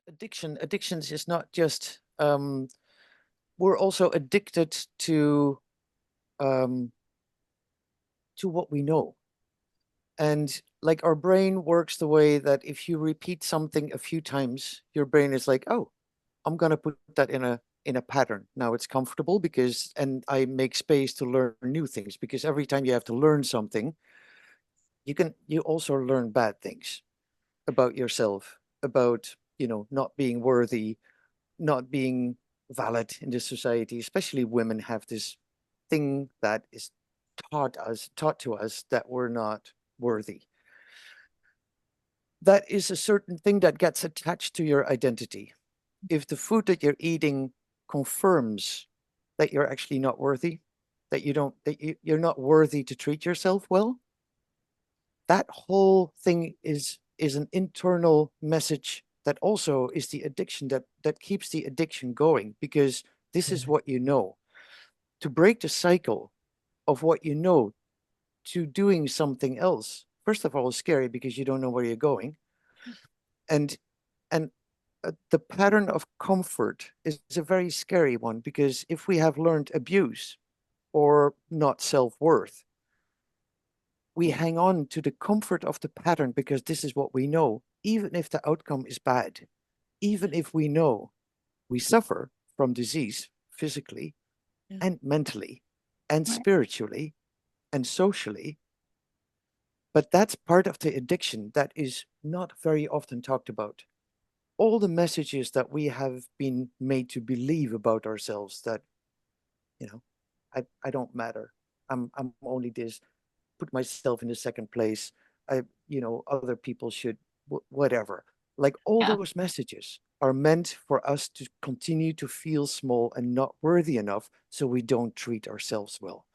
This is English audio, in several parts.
Addictions is not just we're also addicted um to what we know. And like our brain works the way that if you repeat something a few times, your brain is like, oh, I'm gonna put that in a pattern. Now it's comfortable because and I make space to learn new things because every time you have to learn something, you also learn bad things about yourself, about, not being worthy, not being valid in this society. Especially women have this thing that is taught to us that we're not worthy. That is a certain thing that gets attached to your identity. If the food that you're eating confirms that you're actually not worthy, that you don't that you're not worthy to treat yourself well, that whole thing is an internal message that also is the addiction that keeps the addiction going, because this is Yeah. what you know. To break the cycle of what you know to doing something else, first of all, is scary because you don't know where you're going. And and the pattern of comfort is a very scary one, because if we have learned abuse or not self-worth, we hang on to the comfort of the pattern because this is what we know, even if the outcome is bad, even if we know we suffer from disease physically Yeah. and mentally and Right. spiritually and socially. But that's part of the addiction that is not very often talked about. All the messages that we have been made to believe about ourselves, that, you know, I don't matter. I'm only this. Put myself in the second place. Other people should whatever. Like all Yeah. those messages are meant for us to continue to feel small and not worthy enough, so we don't treat ourselves well.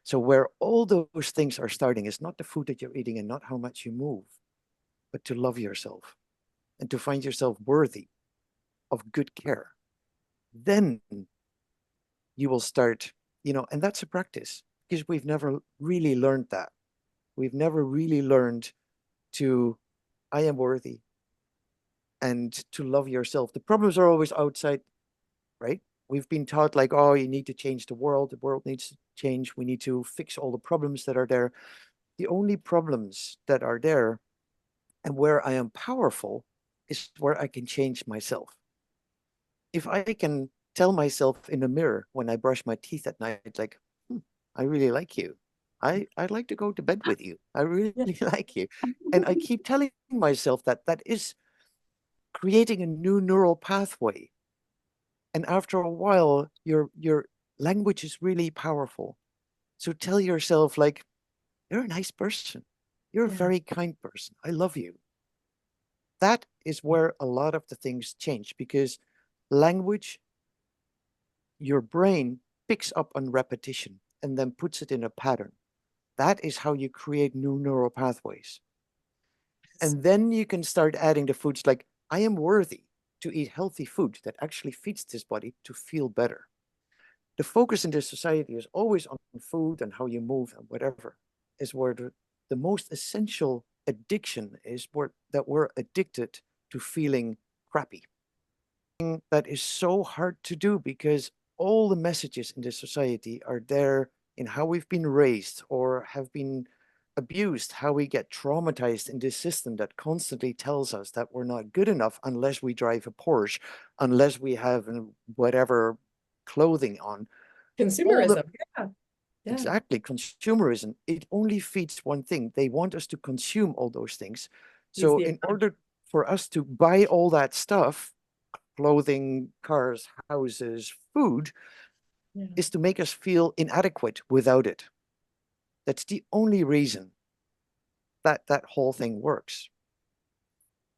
So where all those things are starting is not the food that you're eating and not how much you move, but to love yourself and to find yourself worthy of good care. Then you will start, and that's a practice, because we've never really learned that. We've never really learned to, I am worthy, and to love yourself. The problems are always outside, right? We've been taught, like, oh, you need to change the world needs to change, we need to fix all the problems that are there. The only problems that are there and where I am powerful is where I can change myself. If I can tell myself in the mirror when I brush my teeth at night, like, I really like you. I'd like to go to bed with you. I really Yeah. like you. And I keep telling myself that that is creating a new neural pathway. And after a while, your language is really powerful. So tell yourself, like, you're a nice person. You're a Yeah. very kind person. I love you. That is where a lot of the things change, because language, your brain picks up on repetition and then puts it in a pattern. That is how you create new neural pathways. And then you can start adding the foods, like, I am worthy to eat healthy food that actually feeds this body to feel better. The focus in this society is always on food and how you move and whatever, is where the most essential addiction is, where that we're addicted to feeling crappy. That is so hard to do because all the messages in this society are there in how we've been raised or have been abused, how we get traumatized in this system that constantly tells us that we're not good enough unless we drive a Porsche, unless we have whatever clothing on. All the Consumerism. Yeah. Yeah. Exactly, consumerism, it only feeds one thing. They want us to consume all those things. He's So the in order for us to buy all that stuff, clothing, cars, houses, food, yeah. is to make us feel inadequate without it. That's the only reason that that whole thing works.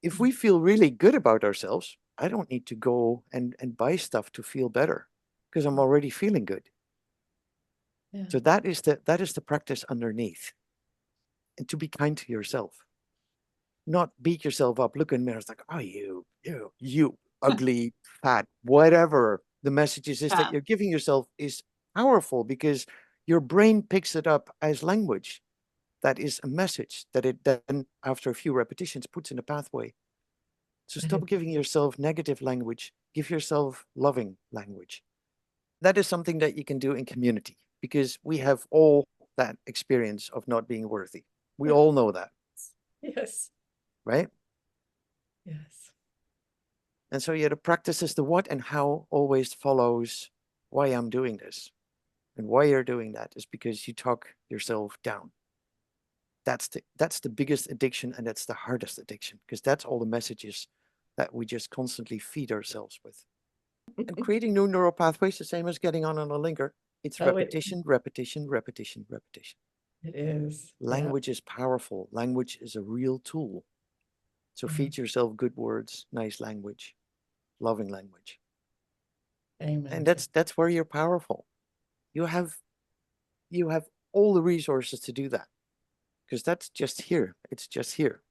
If we feel really good about ourselves, I don't need to go and buy stuff to feel better, because I'm already feeling good. Yeah. So that is the practice underneath. And to be kind to yourself, not beat yourself up, look in the mirror, it's like, oh, you ugly, fat, whatever the message is that Yeah. you're giving yourself is powerful, because your brain picks it up as language. That is a message that it then, after a few repetitions, puts in a pathway. So I have, stop giving yourself negative language, give yourself loving language. That is something that you can do in community because we have all that experience of not being worthy. We all know that, yes, right? yes. And so, yeah, the practice is the what and how always follows why I'm doing this. And why you're doing that is because you talk yourself down. That's the biggest addiction and that's the hardest addiction because that's all the messages that we just constantly feed ourselves with. And creating new neural pathways, the same as getting on a linker, it's Oh, it repetition, repetition, repetition, repetition. it is. Yeah. Language is powerful. Language is a real tool. So Yeah. feed yourself good words, nice language, loving language. Amen And to that's where you're powerful. You have you have all the resources to do that because that's just here. It's just here.